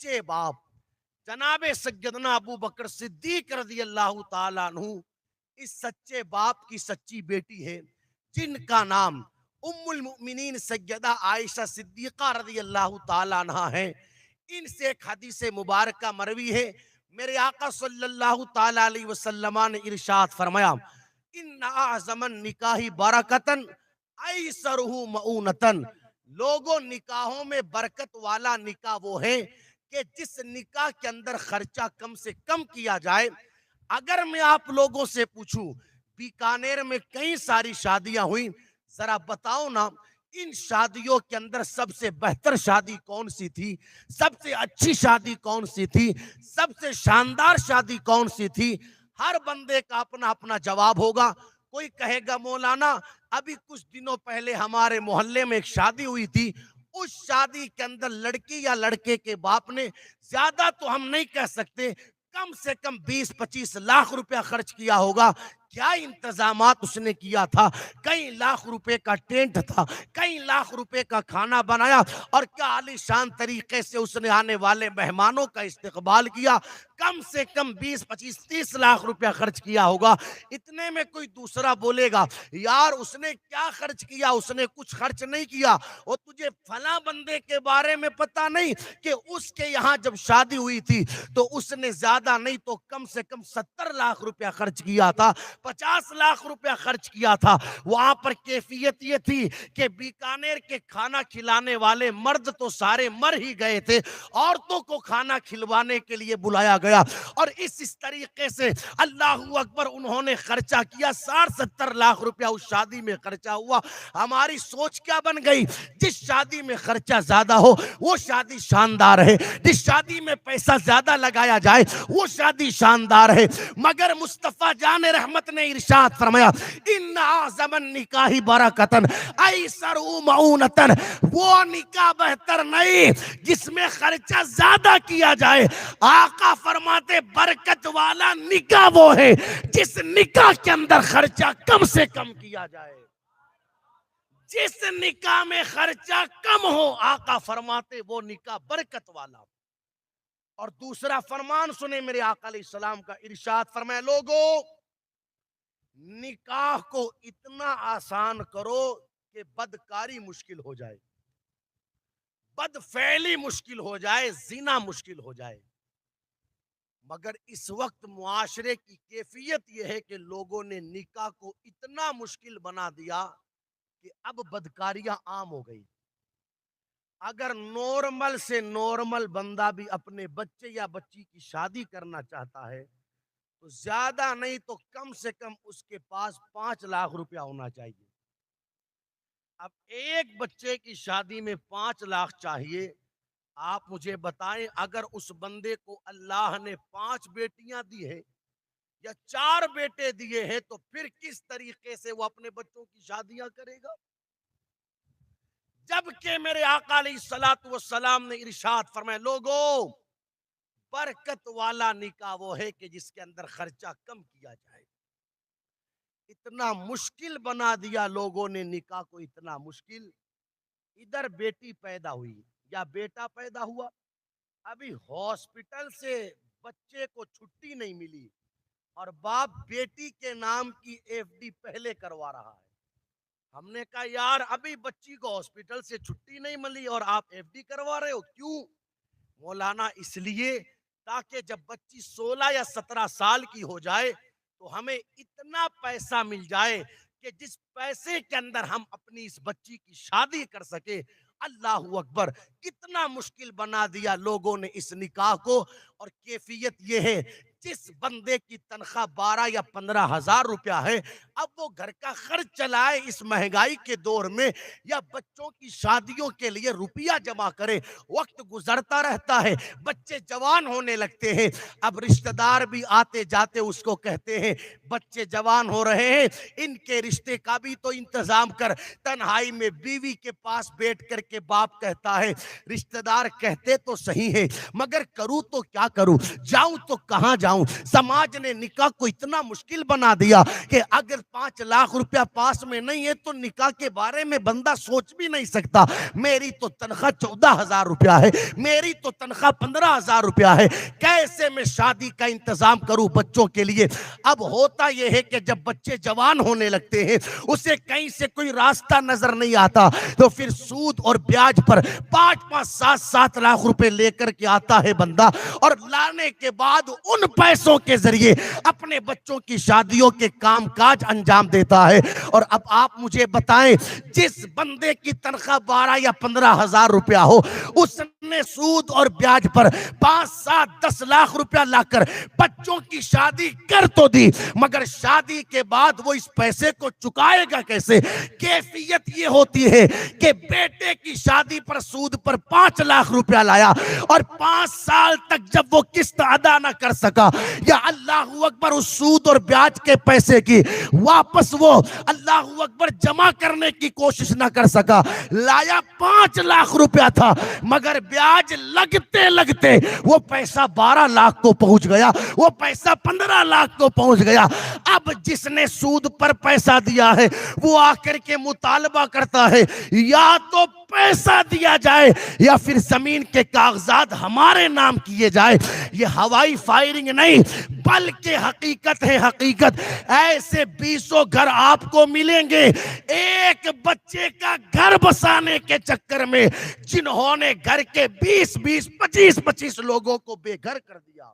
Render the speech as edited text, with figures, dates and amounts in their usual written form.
سچے باپ جناب سیدنا ابو بکر صدیق رضی اللہ تعالیٰ عنہ اس سچے باپ کی سچی بیٹی ہے، جن کا نام ام المؤمنین سیدہ عائشہ صدیقہ رضی اللہ تعالیٰ عنہ ہے۔ ان سے ایک حدیث مبارکہ مروی ہے، میرے آقا صلی اللہ تعالیٰ علیہ وسلم نے ارشاد فرمایا، ان اعظم النکاح برکتن ایسرہ مؤونتن، لوگوں نکاحوں میں برکت والا نکاح وہ ہے کہ جس نکاح کے اندر خرچہ کم سے کم کیا جائے۔ اگر میں آپ لوگوں سے پوچھوں بیکانیر میں کئی ساری شادیاں ہوئیں، ذرا بتاؤ نا ان شادیوں کے اندر سب سے بہتر شادی کون سی تھی، سب سے اچھی شادی کون سی تھی، سب سے شاندار شادی کون سی تھی؟ ہر بندے کا اپنا اپنا جواب ہوگا۔ کوئی کہے گا مولانا ابھی کچھ دنوں پہلے ہمارے محلے میں ایک شادی ہوئی تھی، اس شادی کے اندر لڑکی یا لڑکے کے باپ نے زیادہ تو ہم نہیں کہہ سکتے، کم سے کم 20-25 لاکھ روپیہ خرچ کیا ہوگا۔ کیا انتظامات اس نے کیا تھا؟ کئی لاکھ روپے کا ٹینٹ تھا، کئی لاکھ روپے کا کھانا بنایا، اور کیا عالی شان طریقے سے اس نے آنے والے مہمانوں کا استقبال کیا۔ کم سے کم 20-25-30 لاکھ روپیہ خرچ کیا ہوگا۔ اتنے میں کوئی دوسرا بولے گا یار اس نے کیا خرچ کیا، اس نے کچھ خرچ نہیں کیا، اور تجھے فلاں بندے کے بارے میں پتا نہیں کہ اس کے یہاں جب شادی ہوئی تھی تو اس نے زیادہ نہیں تو کم سے کم 70 لاکھ روپیہ خرچ کیا تھا، 50 لاکھ روپیہ خرچ کیا تھا۔ وہاں پر کیفیت یہ تھی کہ بیکانیر کے کھانا کھلانے والے مرد تو سارے مر ہی گئے تھے، عورتوں کو کھانا کھلوانے کے لیے بلایا گیا، اور اس طریقے سے اللہ اکبر انہوں نے خرچہ کیا۔ 60-70 لاکھ روپیہ اس شادی میں خرچہ ہوا۔ ہماری سوچ کیا بن گئی؟ جس شادی میں خرچہ زیادہ ہو وہ شادی شاندار ہے، جس شادی میں پیسہ زیادہ لگایا جائے وہ شادی شاندار ہے۔ مگر مصطفیٰ جان رحمت نے ارشاد فرمایا، ان اعظم النکاح برکتن ایسر مؤونتن، وہ نکاح بہتر نہیں جس میں خرچہ زیادہ کیا جائے۔ آقا فرماتے برکت والا نکاح وہ ہے جس نکاح کے اندر خرچہ کم سے کم کیا جائے۔ جس نکاح میں خرچہ کم ہو آقا فرماتے وہ نکاح برکت والا۔ اور دوسرا فرمان سنے میرے آقا علیہ السلام کا، ارشاد فرمایا، لوگوں نکاح کو اتنا آسان کرو کہ بدکاری مشکل ہو جائے، بدفعلی مشکل ہو جائے، زنا مشکل ہو جائے۔ مگر اس وقت معاشرے کی کیفیت یہ ہے کہ لوگوں نے نکاح کو اتنا مشکل بنا دیا کہ اب بدکاریاں عام ہو گئی۔ اگر نارمل سے نارمل بندہ بھی اپنے بچے یا بچی کی شادی کرنا چاہتا ہے تو زیادہ نہیں تو کم سے کم اس کے پاس 5 لاکھ روپیہ ہونا چاہیے۔ اب ایک بچے کی شادی میں 5 لاکھ چاہیے۔ آپ مجھے بتائیں اگر اس بندے کو اللہ نے 5 بیٹیاں دی ہے یا 4 بیٹے دیے ہیں تو پھر کس طریقے سے وہ اپنے بچوں کی شادیاں کرے گا؟ جبکہ میرے آقا علیہ السلام نے ارشاد فرمایا، لوگوں برکت والا نکاح وہ ہے کہ جس کے اندر خرچہ کم کیا جائے۔ اتنا مشکل بنا دیا لوگوں نے نکاح کو، اتنا مشکل۔ ادھر بیٹی پیدا ہوئی یا بیٹا پیدا ہوا، ابھی ہاسپٹل سے بچے کو چھٹی نہیں ملی اور باپ بیٹی کے نام کی ایف ڈی پہلے کروا رہا ہے۔ ہم نے کہا یار ابھی بچی کو ہاسپٹل سے چھٹی نہیں ملی اور آپ ایف ڈی کروا رہے ہو، کیوں؟ مولانا اس لیے تاکہ جب بچی 16 یا 17 سال کی ہو جائے تو ہمیں اتنا پیسہ مل جائے کہ جس پیسے کے اندر ہم اپنی اس بچی کی شادی کر سکے۔ اللہ اکبر، کتنا مشکل بنا دیا لوگوں نے اس نکاح کو۔ اور کیفیت یہ ہے جس بندے کی تنخواہ 12 یا 15 ہزار روپیہ ہے، اب وہ گھر کا خرچ چلائے اس مہنگائی کے دور میں یا بچوں کی شادیوں کے لیے روپیہ جمع کرے، وقت گزرتا رہتا ہے، بچے جوان ہونے لگتے ہیں، اب رشتہ دار بھی آتے جاتے اس کو کہتے ہیں بچے جوان ہو رہے ہیں، ان کے رشتے کا بھی تو انتظام کر۔ تنہائی میں بیوی کے پاس بیٹھ کر کے باپ کہتا ہے رشتہ دار کہتے تو صحیح ہے مگر کروں تو کیا کروں، جاؤں تو کہاں جاؤں. سماج نے نکاح کو اتنا مشکل بنا دیا کہ اگر 5 لاکھ روپیہ پاس میں نہیں ہے تو نکاح کے بارے میں بندہ سوچ بھی نہیں سکتا. میری تو تنخواہ 14,000 روپیہ ہے, میری تو تنخواہ 15,000 روپیہ ہے, کیسے میں شادی کا انتظام کروں بچوں کے لیے. اب ہوتا یہ ہے کہ جب بچے جوان ہونے لگتے ہیں, اسے کہیں سے کوئی راستہ نظر نہیں آتا, تو پھر سود اور بیاج پر 5-5, 7-7 لاکھ روپے لے کر کے آتا ہے بندہ, اور لانے کے بعد ان پیسوں کے ذریعے اپنے بچوں کی شادیوں کے کام کاج انجام دیتا ہے. اور اب آپ مجھے بتائیں, جس بندے کی تنخواہ 12 یا 15,000 روپیہ ہو, اس نے سود اور بیاج پر 5, 7, 10 لاکھ روپیہ لا کر بچوں کی شادی کر تو دی, مگر شادی کے بعد وہ اس پیسے کو چکائے گا کیسے؟ کیفیت یہ ہوتی ہے کہ بیٹے کی شادی پر سود پر 5 لاکھ روپیہ لایا, اور 5 سال تک جب وہ قسط ادا نہ کر سکا, یا اللہ اکبر اس سود اور بیاج کے پیسے کی واپس وہ اللہ اکبر جمع کرنے کی کوشش نہ کر سکا, لایا 5 لاکھ روپیہ تھا, مگر بیاج لگتے لگتے وہ پیسہ 12 لاکھ کو پہنچ گیا, وہ پیسہ 15 لاکھ کو پہنچ گیا. اب جس نے سود پر پیسہ دیا ہے وہ آ کر کے مطالبہ کرتا ہے, یا تو پیسہ دیا جائے یا پھر زمین کے کاغذات ہمارے نام کیے جائے. یہ ہوائی فائرنگ نہیں بلکہ حقیقت ہے, حقیقت. ایسے 20 گھر آپ کو ملیں گے ایک بچے کا گھر بسانے کے چکر میں, جنہوں نے گھر کے 20-20, 25-25 لوگوں کو بے گھر کر دیا.